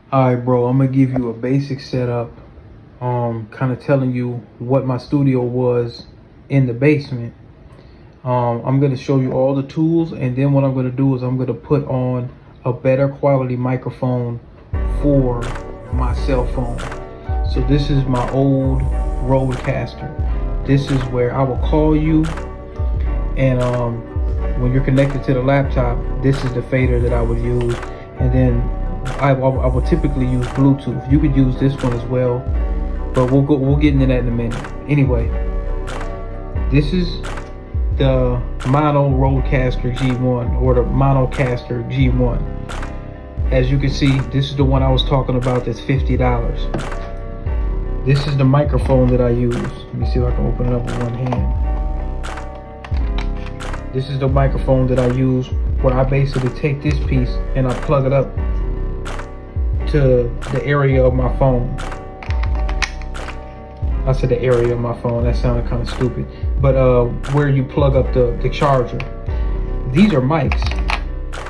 Alright, bro, I'm gonna give you a basic setup, kind of telling you what my studio was in the basement. I'm gonna show you all the tools, and then what I'm gonna do is I'm gonna put on a better quality microphone for my cell phone. So this is my old Rodecaster. This is where I will call you, and when you're connected to the laptop, this is the fader that I would use, and then I will typically use Bluetooth. You could use this one as well, but we'll get into that in a minute. Anyway, this is the Rodecaster G1, or the Maonocaster G1. As you can see, this is the one I was talking about that's $50. This is the microphone that I use. Let me see if I can open it up with one hand. This is the microphone that I use, where I basically take this piece and I plug it up to the area of my phone. I said the area of my phone, that sounded kind of stupid. But where you plug up the charger. These are mics.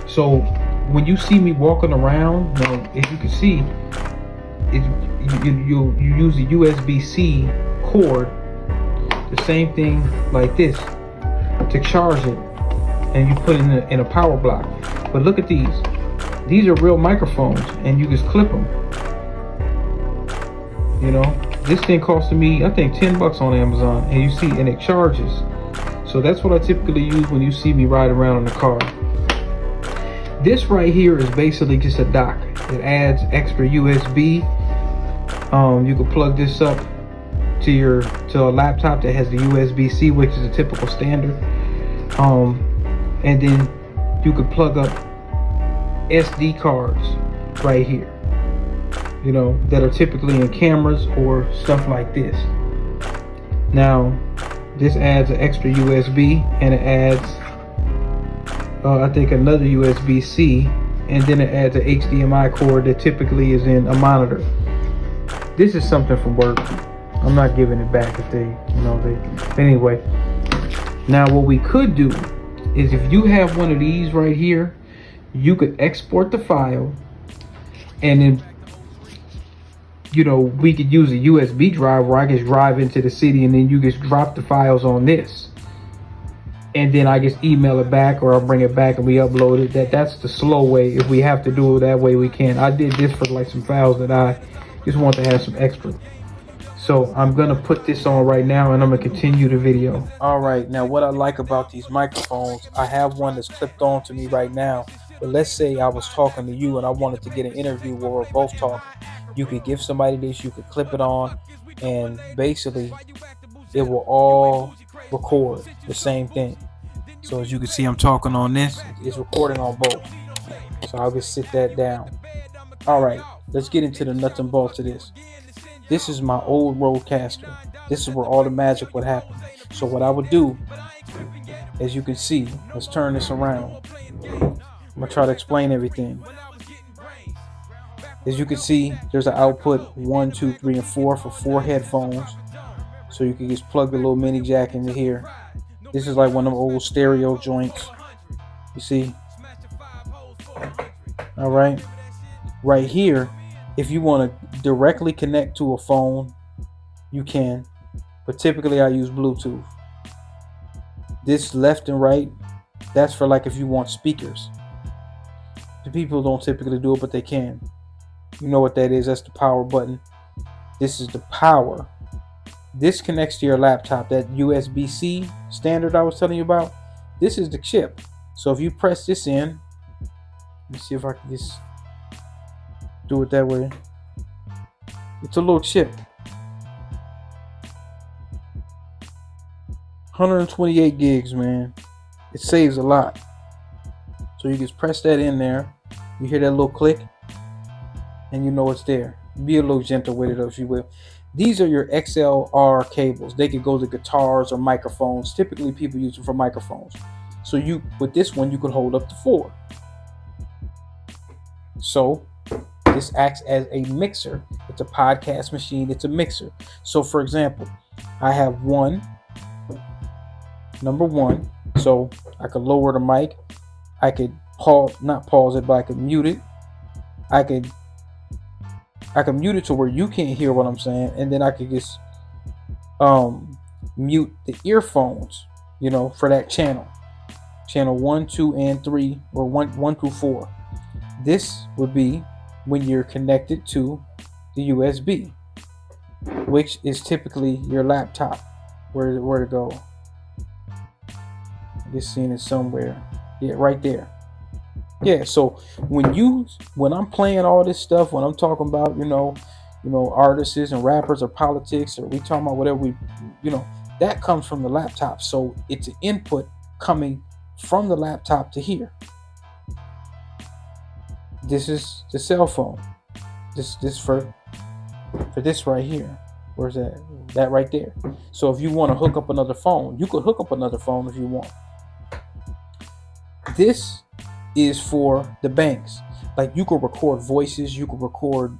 So when you see me walking around, now, as you can see, you use the USB-C cord, the same thing like this, to charge it, and you put it in a power block. But look at these. These are real microphones, and you just clip them. You know, this thing costed me, I think, 10 bucks on Amazon, and you see, and it charges. So that's what I typically use when you see me ride around in the car. This right here is basically just a dock. It adds extra USB. You can plug this up to a laptop that has the USB-C, which is a typical standard. And then you could plug up SD cards right here, you know, that are typically in cameras or stuff like this. Now, this adds an extra USB, and it adds, I think, another USB-C, and then it adds an HDMI cord that typically is in a monitor. This is something from work. I'm not giving it back if anyway. Now, what we could do is, if you have one of these right here, you could export the file, and then, you know, we could use a USB drive where I just drive into the city, and then you just drop the files on this, and then I just email it back, or I'll bring it back and we upload it. That's the slow way. If we have to do it that way, we can. I did this for like some files that I just want to have some extra. So I'm gonna put this on right now, and I'm gonna continue the video. All right, now what I like about these microphones, I have one that's clipped on to me right now. But let's say I was talking to you and I wanted to get an interview where we're both talking. You could give somebody this, you could clip it on, and basically it will all record the same thing. So as you can see, I'm talking on this, it's recording on both. So I'll just sit that down. All right, let's get into the nuts and bolts of this. This is my old Rodecaster. This is where all the magic would happen. So what I would do, as you can see, let's turn this around. I'm gonna try to explain everything. As you can see, there's an output 1, 2, 3, and 4 for 4 headphones. So you can just plug the little mini jack into here. This is like one of them old stereo joints. You see? All right. Right here, if you want to directly connect to a phone, you can. But typically I use Bluetooth. This left and right, that's for like if you want speakers. The people don't typically do it, but they can. You know what that is? That's the power button. This is the power. This connects to your laptop. That USB-C standard I was telling you about, this is the chip. So if you press this in, let me see if I can just do it that way. It's a little chip. 128 gigs, man. It saves a lot. So you just press that in there. You hear that little click, and you know it's there. Be a little gentle with it, if you will. These are your XLR cables. They could go to guitars or microphones. Typically, people use them for microphones. So you, with this one, you could hold up to 4. So this acts as a mixer. It's a podcast machine. It's a mixer. So for example, I have number one. So I could lower the mic. I could not pause it, but I could mute it. I could I can mute it to where you can't hear what I'm saying, and then I could just mute the earphones, you know, for that channel 1, 2, and 3, or 1 through 4. This would be when you're connected to the USB, which is typically your laptop. Where to go? I just seen it somewhere. Yeah, right there. Yeah, so when I'm playing all this stuff, when I'm talking about, you know, artists and rappers or politics, or we talking about whatever that comes from the laptop. So it's an input coming from the laptop to here. This is the cell phone. This for this right here. Where's that? That right there. So if you want to hook up another phone, you could hook up another phone if you want. This is for the banks. Like, you could record voices, you could record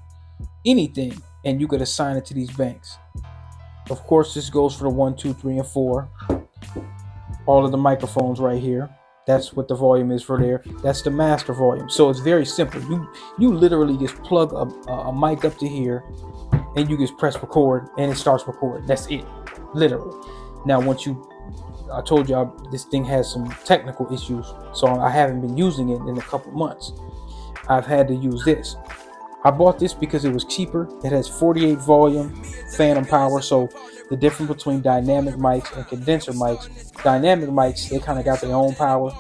anything, and you could assign it to these banks. Of course, this goes for the 1, 2, 3, and 4. All of the microphones right here. That's what the volume is for there. That's the master volume. So it's very simple. You literally just plug a mic up to here, and you just press record, and it starts recording. That's it, literally. Now, I told y'all this thing has some technical issues, so I haven't been using it in a couple months. I've had to use this. I bought this because it was cheaper. It has 48 volume, phantom power. So the difference between dynamic mics and condenser mics, dynamic mics, they kind of got their own power.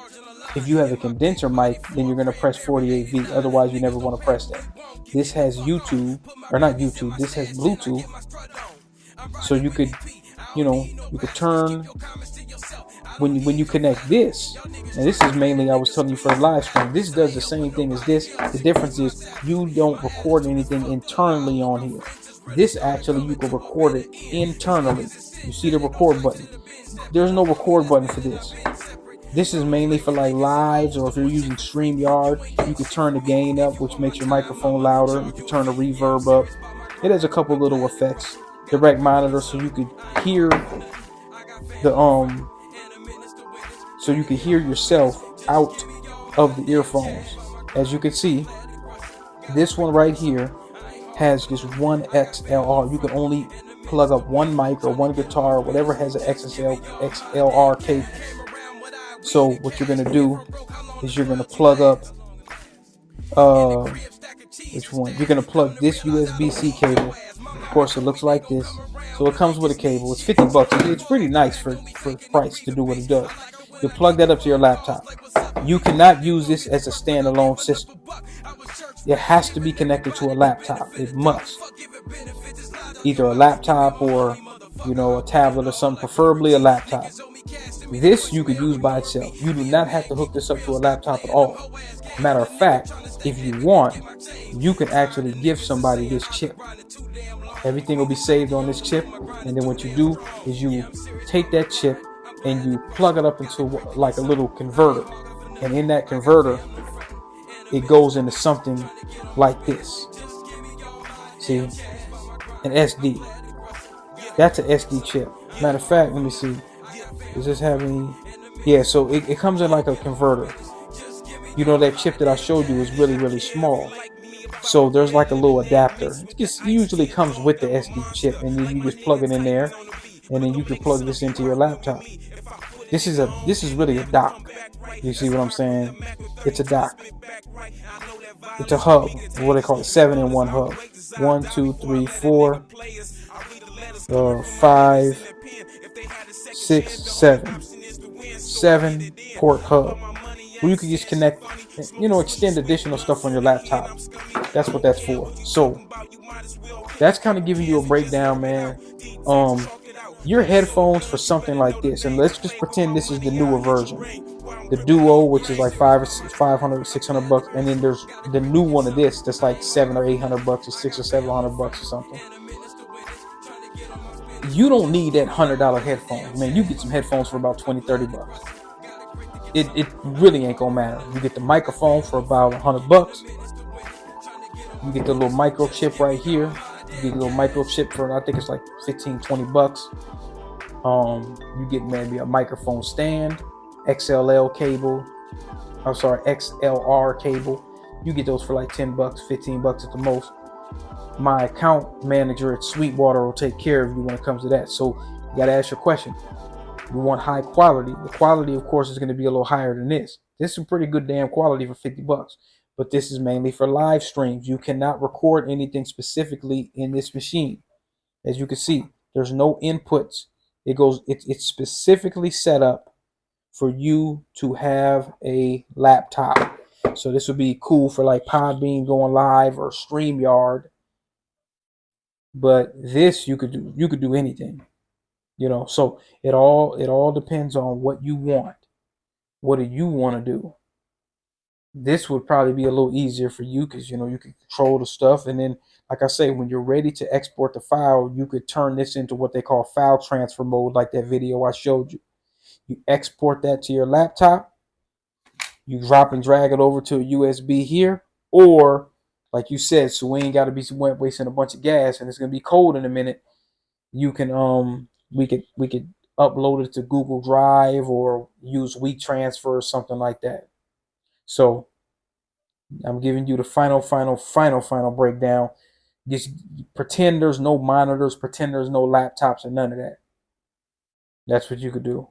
If you have a condenser mic, then you're going to press 48V. Otherwise, you never want to press that. This has YouTube, or not YouTube, this has Bluetooth. So you could turn, when you connect this, and this is mainly, I was telling you, for the live stream. This does the same thing as this. The difference is you don't record anything internally on here. This actually, you can record it internally. You see the record button. There's no record button for this. This is mainly for like lives, or if you're using StreamYard, you can turn the gain up, which makes your microphone louder. You can turn the reverb up. It has a couple little effects. Direct monitor, so you could hear so you can hear yourself out of the earphones. As you can see, this one right here has just one XLR. You can only plug up one mic or one guitar or whatever has an XLR cable. So what you're gonna do is you're gonna plug up which one? You're gonna plug this USB-C cable. Of course, it looks like this. So it comes with a cable. It's $50. It's pretty nice for price to do what it does. You plug that up to your laptop. You cannot use this as a standalone system. It has to be connected to a laptop. It must. Either a laptop or, a tablet or something, preferably a laptop. This you could use by itself. You do not have to hook this up to a laptop at all. Matter of fact, if you want, you can actually give somebody this chip. Everything will be saved on this chip, and then what you do is you take that chip and you plug it up into like a little converter, and in that converter it goes into something like this. See, an SD. That's an SD chip. Matter of fact, let me see. Does this have any? Yeah, so it comes in like a converter. That chip that I showed you is really, really small. So there's like a little adapter. It usually comes with the SD chip, and then you just plug it in there, and then you can plug this into your laptop. This is really a dock. You see what I'm saying? It's a dock. It's a hub. What they call it, 7-in-1 hub. 1, 2, 3, 4, 5, 6, 7. 7 port hub. Where you can just connect, extend additional stuff on your laptop. That's what that's for. So that's kind of giving you a breakdown, man. Your headphones for something like this, and let's just pretend this is the newer version, the Duo, which is like $500 or $600, and then there's the new one of this that's like $700 or $800, or $600 or $700 or something. You don't need that $100 headphones, man. You get some headphones for about $20-$30. It really ain't gonna matter. You get the microphone for about $100. You get the little microchip right here. You get a little microchip for, I think it's like $15-$20. You get maybe a microphone stand, XLR cable. You get those for like $10, $15 at the most. my account manager at Sweetwater will take care of you when it comes to that. So you got to ask your question. You want high quality. The quality, of course, is going to be a little higher than this. This is pretty good damn quality for 50 bucks. But this is mainly for live streams. You cannot record anything specifically in this machine. As you can see, there's no inputs. It's specifically set up for you to have a laptop. So this would be cool for like Podbean going live or StreamYard. But this you could do anything. You know, so it all depends on what you want. What do you want to do? This would probably be a little easier for you because you know you can control the stuff, and then like I say, when you're ready to export the file, you could turn this into what they call file transfer mode, like that video I showed you. You export that to your laptop, you drop and drag it over to a USB here, or like you said, so we ain't got to be wasting a bunch of gas, and it's gonna be cold in a minute. You can we could upload it to Google Drive or use WeTransfer or something like that. So I'm giving you the final breakdown. Just pretend there's no monitors, pretend there's no laptops, and none of that. That's what you could do.